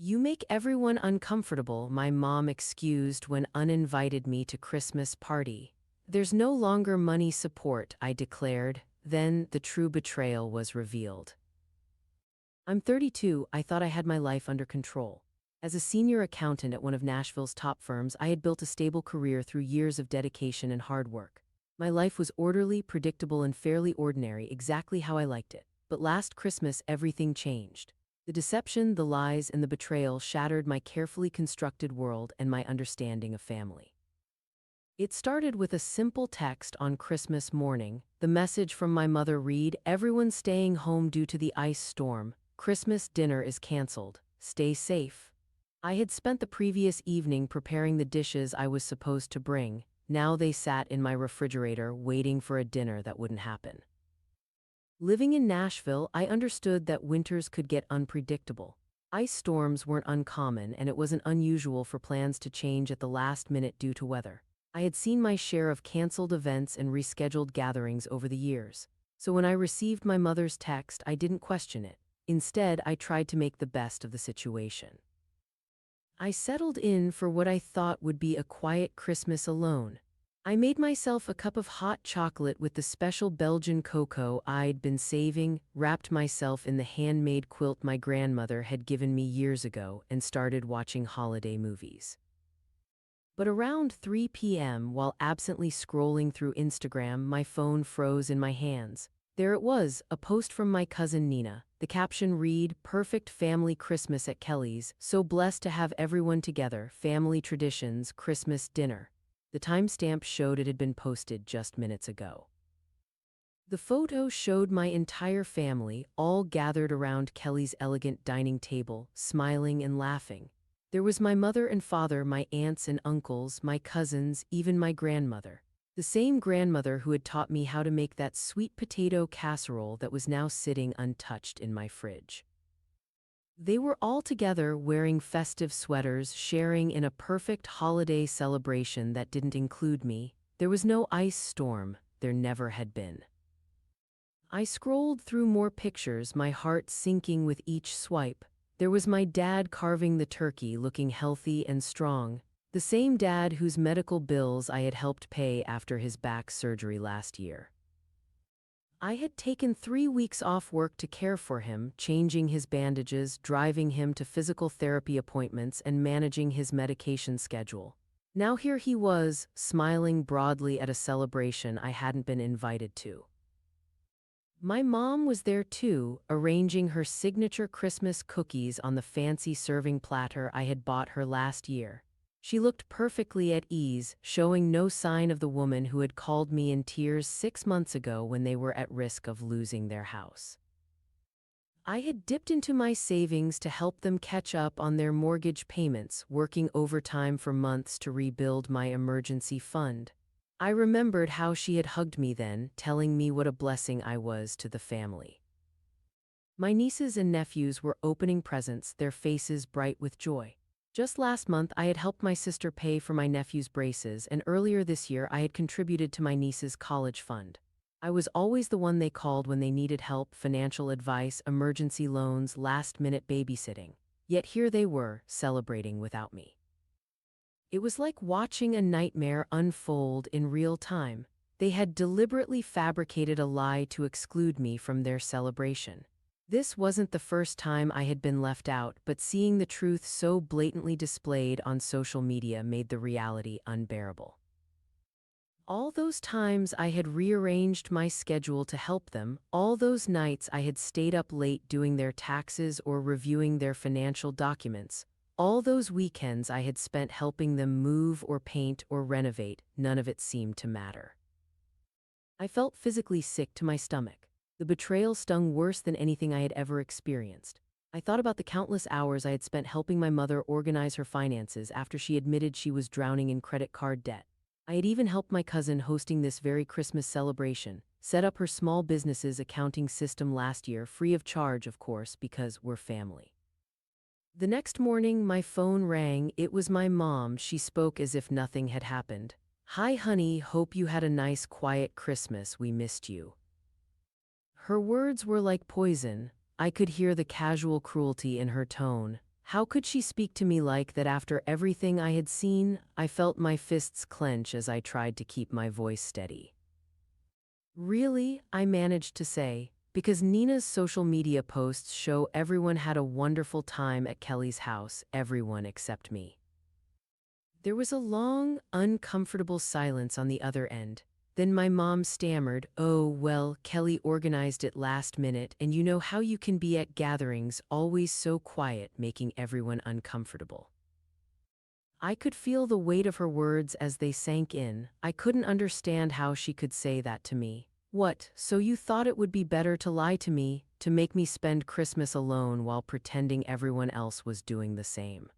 You make everyone uncomfortable, my mom excused when uninvited me to Christmas party. There's no longer money support, I declared. Then the true betrayal was revealed. I'm 32, I thought I had my life under control. As a senior accountant at one of Nashville's top firms, I had built a stable career through years of dedication and hard work. My life was orderly, predictable, and fairly ordinary, exactly how I liked it. But last Christmas, everything changed. The deception, the lies, and the betrayal shattered my carefully constructed world and my understanding of family. It started with a simple text on Christmas morning. The message from my mother read, "Everyone's staying home due to the ice storm. Christmas dinner is canceled. Stay safe." I had spent the previous evening preparing the dishes I was supposed to bring. Now they sat in my refrigerator waiting for a dinner that wouldn't happen. Living in Nashville, I understood that winters could get unpredictable. Ice storms weren't uncommon, and it wasn't unusual for plans to change at the last minute due to weather. I had seen my share of canceled events and rescheduled gatherings over the years. So when I received my mother's text, I didn't question it. Instead, I tried to make the best of the situation. I settled in for what I thought would be a quiet Christmas alone. I made myself a cup of hot chocolate with the special Belgian cocoa I'd been saving, wrapped myself in the handmade quilt my grandmother had given me years ago, and started watching holiday movies. But around 3 p.m., while absently scrolling through Instagram, my phone froze in my hands. There it was, a post from my cousin Nina. The caption read, "Perfect family Christmas at Kelly's. So blessed to have everyone together. Family traditions, Christmas dinner." The timestamp showed it had been posted just minutes ago. The photo showed my entire family, all gathered around Kelly's elegant dining table, smiling and laughing. There was my mother and father, my aunts and uncles, my cousins, even my grandmother. The same grandmother who had taught me how to make that sweet potato casserole that was now sitting untouched in my fridge. They were all together wearing festive sweaters, sharing in a perfect holiday celebration that didn't include me. There was no ice storm, there never had been. I scrolled through more pictures, my heart sinking with each swipe. There was my dad carving the turkey, looking healthy and strong. The same dad whose medical bills I had helped pay after his back surgery last year. I had taken 3 weeks off work to care for him, changing his bandages, driving him to physical therapy appointments, and managing his medication schedule. Now here he was, smiling broadly at a celebration I hadn't been invited to. My mom was there too, arranging her signature Christmas cookies on the fancy serving platter I had bought her last year. She looked perfectly at ease, showing no sign of the woman who had called me in tears 6 months ago when they were at risk of losing their house. I had dipped into my savings to help them catch up on their mortgage payments, working overtime for months to rebuild my emergency fund. I remembered how she had hugged me then, telling me what a blessing I was to the family. My nieces and nephews were opening presents, their faces bright with joy. Just last month, I had helped my sister pay for my nephew's braces, and earlier this year, I had contributed to my niece's college fund. I was always the one they called when they needed help, financial advice, emergency loans, last-minute babysitting. Yet here they were, celebrating without me. It was like watching a nightmare unfold in real time. They had deliberately fabricated a lie to exclude me from their celebration. This wasn't the first time I had been left out, but seeing the truth so blatantly displayed on social media made the reality unbearable. All those times I had rearranged my schedule to help them, all those nights I had stayed up late doing their taxes or reviewing their financial documents, all those weekends I had spent helping them move or paint or renovate, none of it seemed to matter. I felt physically sick to my stomach. The betrayal stung worse than anything I had ever experienced. I thought about the countless hours I had spent helping my mother organize her finances after she admitted she was drowning in credit card debt. I had even helped my cousin hosting this very Christmas celebration, set up her small business's accounting system last year, free of charge, of course, because we're family. The next morning, my phone rang. It was my mom. She spoke as if nothing had happened. "Hi, honey, hope you had a nice, quiet Christmas. We missed you." Her words were like poison. I could hear the casual cruelty in her tone. How could she speak to me like that after everything I had seen? I felt my fists clench as I tried to keep my voice steady. Really? I managed to say, because Nina's social media posts show everyone had a wonderful time at Kelly's house, everyone except me. There was a long, uncomfortable silence on the other end. Then my mom stammered, "Oh, well, Kelly organized it last minute, and you know how you can be at gatherings, always so quiet, making everyone uncomfortable." I could feel the weight of her words as they sank in. I couldn't understand how she could say that to me. What, so you thought it would be better to lie to me, to make me spend Christmas alone while pretending everyone else was doing the same?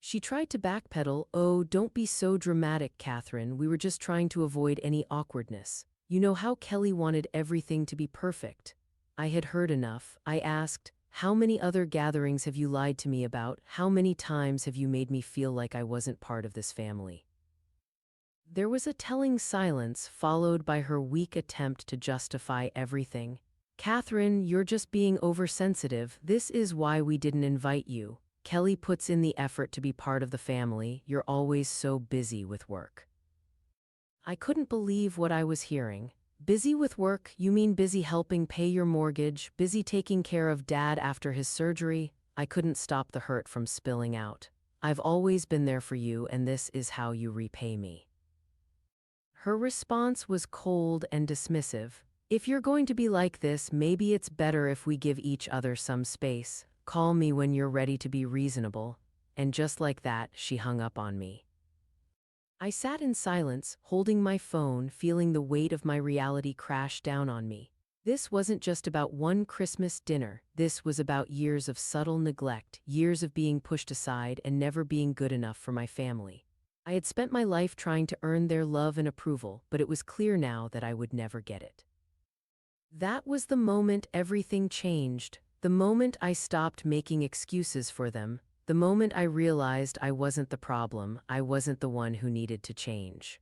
She tried to backpedal. "Oh, don't be so dramatic, Catherine. We were just trying to avoid any awkwardness. You know how Kelly wanted everything to be perfect." I had heard enough. I asked, "How many other gatherings have you lied to me about? How many times have you made me feel like I wasn't part of this family?" There was a telling silence, followed by her weak attempt to justify everything. "Catherine, you're just being oversensitive. This is why we didn't invite you. Kelly puts in the effort to be part of the family. You're always so busy with work." I couldn't believe what I was hearing. Busy with work? You mean busy helping pay your mortgage, busy taking care of Dad after his surgery? I couldn't stop the hurt from spilling out. "I've always been there for you, and this is how you repay me." Her response was cold and dismissive. "If you're going to be like this, maybe it's better if we give each other some space. Call me when you're ready to be reasonable." And just like that, she hung up on me. I sat in silence, holding my phone, feeling the weight of my reality crash down on me. This wasn't just about one Christmas dinner. This was about years of subtle neglect, years of being pushed aside and never being good enough for my family. I had spent my life trying to earn their love and approval, but it was clear now that I would never get it. That was the moment everything changed, the moment I stopped making excuses for them, the moment I realized I wasn't the problem, I wasn't the one who needed to change.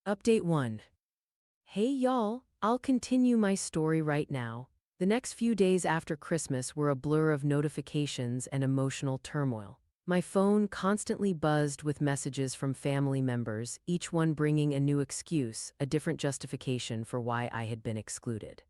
Update 1. Hey y'all, I'll continue my story right now. The next few days after Christmas were a blur of notifications and emotional turmoil. My phone constantly buzzed with messages from family members, each one bringing a new excuse, a different justification for why I had been excluded.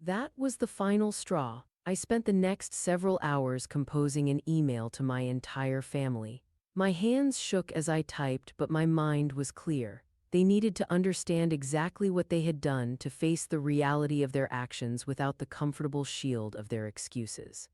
That was the final straw. I spent the next several hours composing an email to my entire family. My hands shook as I typed, but my mind was clear. They needed to understand exactly what they had done to face the reality of their actions without the comfortable shield of their excuses.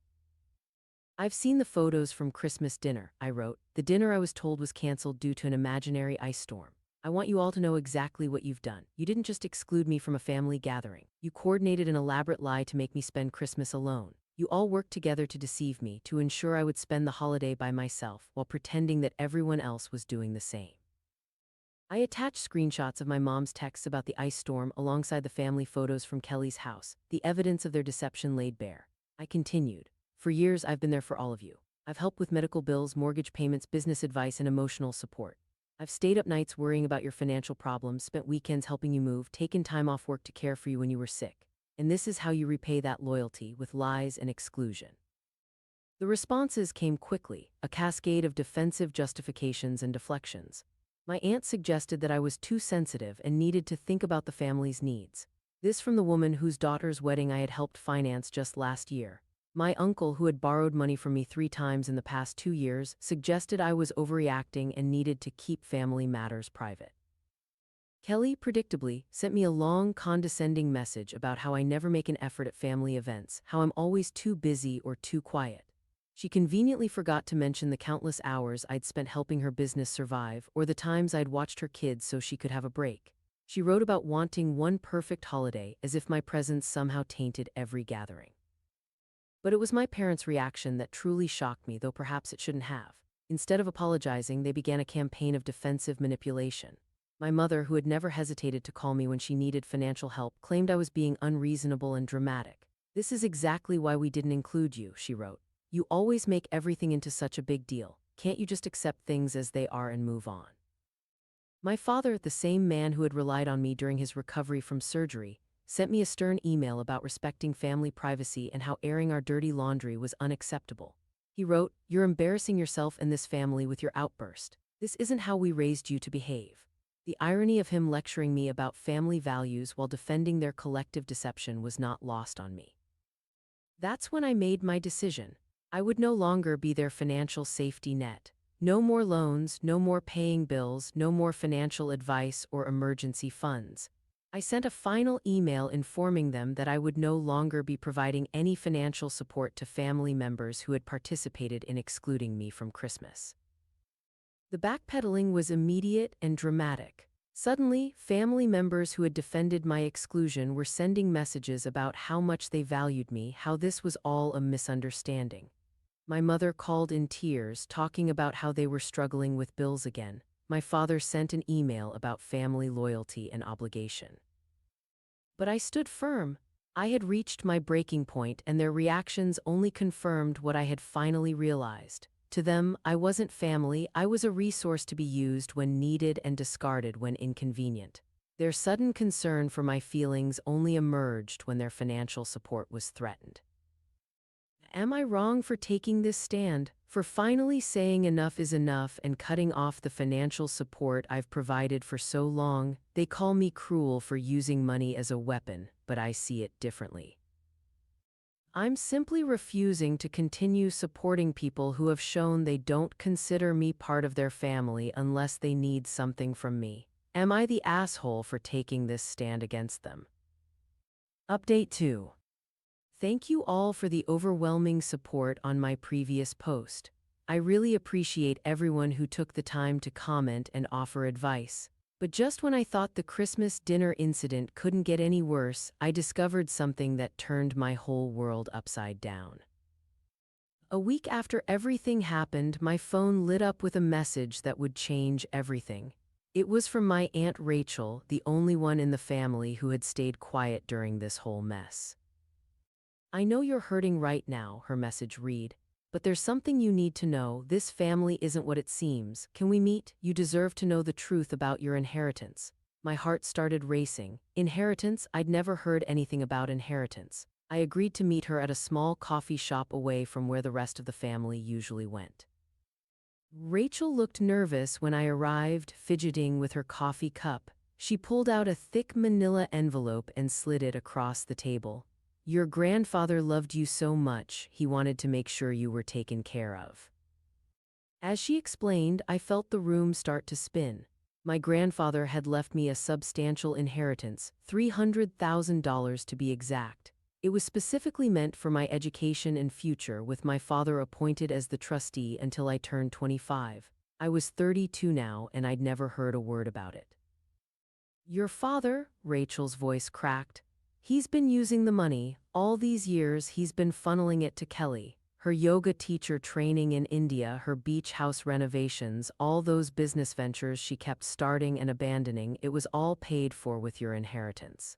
"I've seen the photos from Christmas dinner," I wrote. "The dinner I was told was canceled due to an imaginary ice storm. I want you all to know exactly what you've done. You didn't just exclude me from a family gathering. You coordinated an elaborate lie to make me spend Christmas alone. You all worked together to deceive me, to ensure I would spend the holiday by myself, while pretending that everyone else was doing the same." I attached screenshots of my mom's texts about the ice storm alongside the family photos from Kelly's house, the evidence of their deception laid bare. I continued. "For years, I've been there for all of you. I've helped with medical bills, mortgage payments, business advice, and emotional support. I've stayed up nights worrying about your financial problems, spent weekends helping you move, taken time off work to care for you when you were sick. And this is how you repay that loyalty, with lies and exclusion." The responses came quickly, a cascade of defensive justifications and deflections. My aunt suggested that I was too sensitive and needed to think about the family's needs. This from the woman whose daughter's wedding I had helped finance just last year. My uncle, who had borrowed money from me 3 times in the past 2 years, suggested I was overreacting and needed to keep family matters private. Kelly, predictably, sent me a long, condescending message about how I never make an effort at family events, how I'm always too busy or too quiet. She conveniently forgot to mention the countless hours I'd spent helping her business survive, or the times I'd watched her kids so she could have a break. She wrote about wanting one perfect holiday, as if my presence somehow tainted every gathering. But it was my parents' reaction that truly shocked me, though perhaps it shouldn't have. Instead of apologizing, they began a campaign of defensive manipulation. My mother, who had never hesitated to call me when she needed financial help, claimed I was being unreasonable and dramatic. "This is exactly why we didn't include you," she wrote. "You always make everything into such a big deal. Can't you just accept things as they are and move on?" My father, the same man who had relied on me during his recovery from surgery, sent me a stern email about respecting family privacy and how airing our dirty laundry was unacceptable. He wrote, "You're embarrassing yourself and this family with your outburst. This isn't how we raised you to behave." The irony of him lecturing me about family values while defending their collective deception was not lost on me. That's when I made my decision. I would no longer be their financial safety net. No more loans, no more paying bills, no more financial advice or emergency funds. I sent a final email informing them that I would no longer be providing any financial support to family members who had participated in excluding me from Christmas. The backpedaling was immediate and dramatic. Suddenly, family members who had defended my exclusion were sending messages about how much they valued me, how this was all a misunderstanding. My mother called in tears, talking about how they were struggling with bills again. My father sent an email about family loyalty and obligation. But I stood firm. I had reached my breaking point, and their reactions only confirmed what I had finally realized. To them, I wasn't family, I was a resource to be used when needed and discarded when inconvenient. Their sudden concern for my feelings only emerged when their financial support was threatened. Am I wrong for taking this stand, for finally saying enough is enough and cutting off the financial support I've provided for so long? They call me cruel for using money as a weapon, but I see it differently. I'm simply refusing to continue supporting people who have shown they don't consider me part of their family unless they need something from me. Am I the asshole for taking this stand against them? Update 2. Thank you all for the overwhelming support on my previous post. I really appreciate everyone who took the time to comment and offer advice. But just when I thought the Christmas dinner incident couldn't get any worse, I discovered something that turned my whole world upside down. A week after everything happened, my phone lit up with a message that would change everything. It was from my Aunt Rachel, the only one in the family who had stayed quiet during this whole mess. "I know you're hurting right now," her message read, "but there's something you need to know. This family isn't what it seems. Can we meet? You deserve to know the truth about your inheritance." My heart started racing. Inheritance? I'd never heard anything about inheritance. I agreed to meet her at a small coffee shop away from where the rest of the family usually went. Rachel looked nervous when I arrived, fidgeting with her coffee cup. She pulled out a thick manila envelope and slid it across the table. "Your grandfather loved you so much, he wanted to make sure you were taken care of." As she explained, I felt the room start to spin. My grandfather had left me a substantial inheritance, $300,000 to be exact. It was specifically meant for my education and future, with my father appointed as the trustee until I turned 25. I was 32 now, and I'd never heard a word about it. "Your father?" Rachel's voice cracked. "He's been using the money. All these years he's been funneling it to Kelly. Her yoga teacher training in India, her beach house renovations, all those business ventures she kept starting and abandoning, it was all paid for with your inheritance."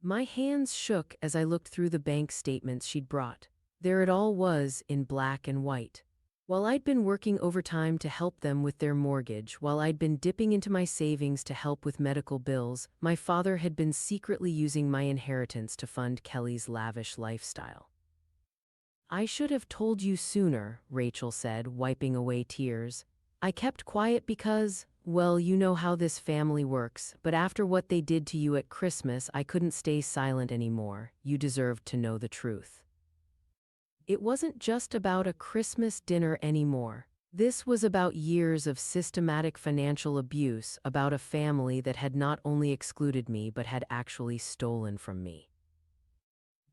My hands shook as I looked through the bank statements she'd brought. There it all was, in black and white. While I'd been working overtime to help them with their mortgage, while I'd been dipping into my savings to help with medical bills, my father had been secretly using my inheritance to fund Kelly's lavish lifestyle. "I should have told you sooner," Rachel said, wiping away tears. "I kept quiet because, well, you know how this family works, but after what they did to you at Christmas, I couldn't stay silent anymore. You deserved to know the truth." It wasn't just about a Christmas dinner anymore. This was about years of systematic financial abuse, about a family that had not only excluded me but had actually stolen from me.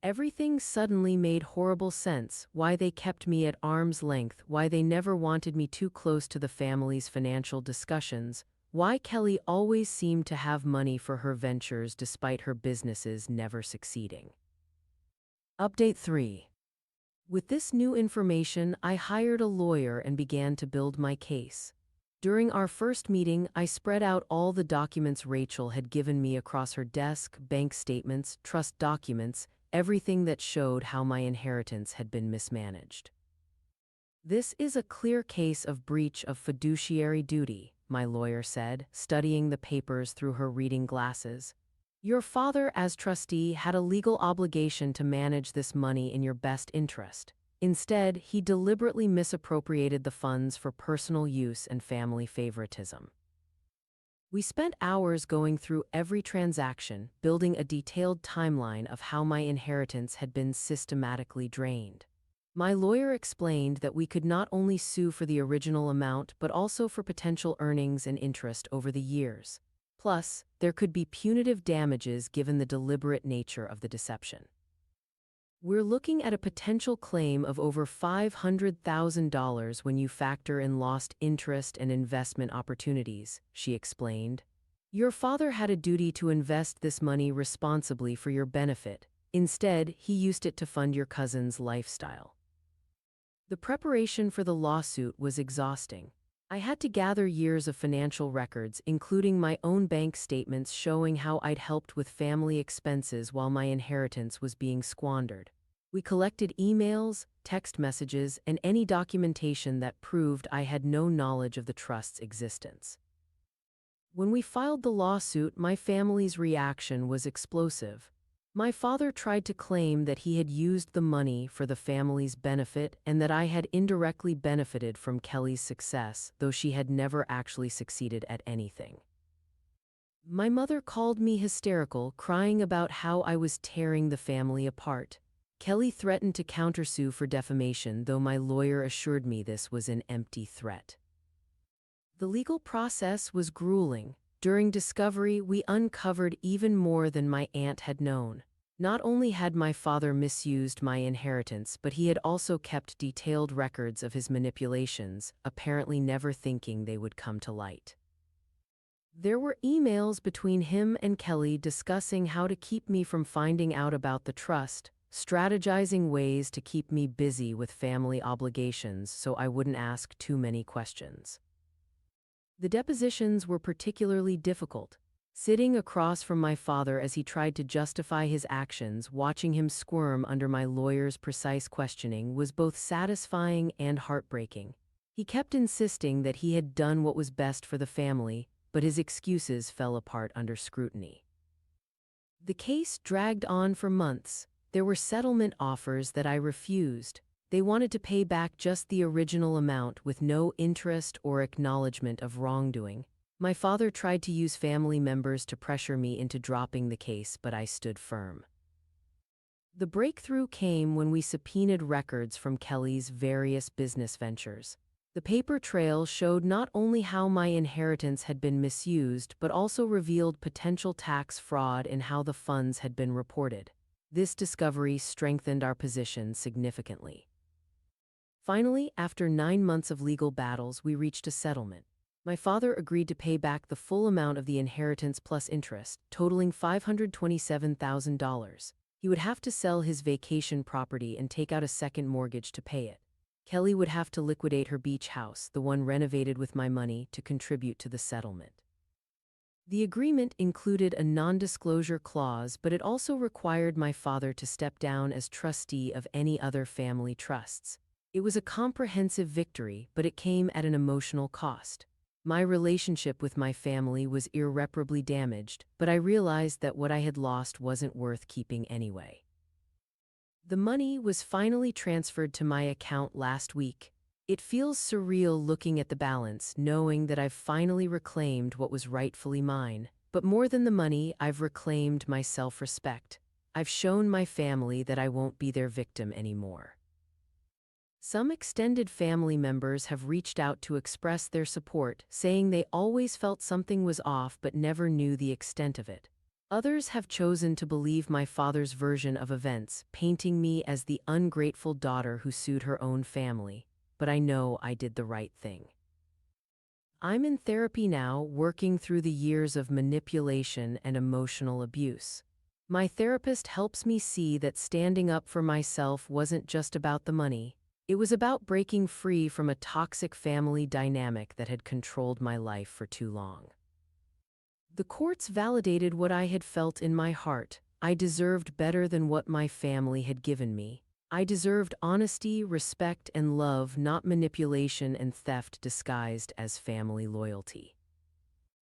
Everything suddenly made horrible sense: why they kept me at arm's length, why they never wanted me too close to the family's financial discussions, why Kelly always seemed to have money for her ventures despite her businesses never succeeding. Update 3. With this new information, I hired a lawyer and began to build my case. During our first meeting, I spread out all the documents Rachel had given me across her desk: bank statements, trust documents, everything that showed how my inheritance had been mismanaged. "This is a clear case of breach of fiduciary duty," my lawyer said, studying the papers through her reading glasses. Your father, as trustee, had a legal obligation to manage this money in your best interest. Instead, he deliberately misappropriated the funds for personal use and family favoritism. We spent hours going through every transaction, building a detailed timeline of how my inheritance had been systematically drained. My lawyer explained that we could not only sue for the original amount but also for potential earnings and interest over the years. Plus, there could be punitive damages given the deliberate nature of the deception. We're looking at a potential claim of over $500,000 when you factor in lost interest and investment opportunities, she explained. Your father had a duty to invest this money responsibly for your benefit. Instead, he used it to fund your cousin's lifestyle. The preparation for the lawsuit was exhausting. I had to gather years of financial records, including my own bank statements showing how I'd helped with family expenses while my inheritance was being squandered. We collected emails, text messages, and any documentation that proved I had no knowledge of the trust's existence. When we filed the lawsuit, my family's reaction was explosive. My father tried to claim that he had used the money for the family's benefit and that I had indirectly benefited from Kelly's success, though she had never actually succeeded at anything. My mother called me hysterical, crying about how I was tearing the family apart. Kelly threatened to countersue for defamation, though my lawyer assured me this was an empty threat. The legal process was grueling. During discovery, we uncovered even more than my aunt had known. Not only had my father misused my inheritance, but he had also kept detailed records of his manipulations, apparently never thinking they would come to light. There were emails between him and Kelly discussing how to keep me from finding out about the trust, strategizing ways to keep me busy with family obligations so I wouldn't ask too many questions. The depositions were particularly difficult. Sitting across from my father as he tried to justify his actions, watching him squirm under my lawyer's precise questioning was both satisfying and heartbreaking. He kept insisting that he had done what was best for the family, but his excuses fell apart under scrutiny. The case dragged on for months. There were settlement offers that I refused. They wanted to pay back just the original amount with no interest or acknowledgement of wrongdoing. My father tried to use family members to pressure me into dropping the case, but I stood firm. The breakthrough came when we subpoenaed records from Kelly's various business ventures. The paper trail showed not only how my inheritance had been misused, but also revealed potential tax fraud in how the funds had been reported. This discovery strengthened our position significantly. Finally, after 9 months of legal battles, we reached a settlement. My father agreed to pay back the full amount of the inheritance plus interest, totaling $527,000. He would have to sell his vacation property and take out a second mortgage to pay it. Kelly would have to liquidate her beach house, the one renovated with my money, to contribute to the settlement. The agreement included a non-disclosure clause, but it also required my father to step down as trustee of any other family trusts. It was a comprehensive victory, but it came at an emotional cost. My relationship with my family was irreparably damaged, but I realized that what I had lost wasn't worth keeping anyway. The money was finally transferred to my account last week. It feels surreal looking at the balance, knowing that I've finally reclaimed what was rightfully mine. But more than the money, I've reclaimed my self-respect. I've shown my family that I won't be their victim anymore. Some extended family members have reached out to express their support, saying they always felt something was off but never knew the extent of it. Others have chosen to believe my father's version of events, painting me as the ungrateful daughter who sued her own family, but I know I did the right thing. I'm in therapy now, working through the years of manipulation and emotional abuse. My therapist helps me see that standing up for myself wasn't just about the money. It was about breaking free from a toxic family dynamic that had controlled my life for too long. The courts validated what I had felt in my heart. I deserved better than what my family had given me. I deserved honesty, respect, and love, not manipulation and theft disguised as family loyalty.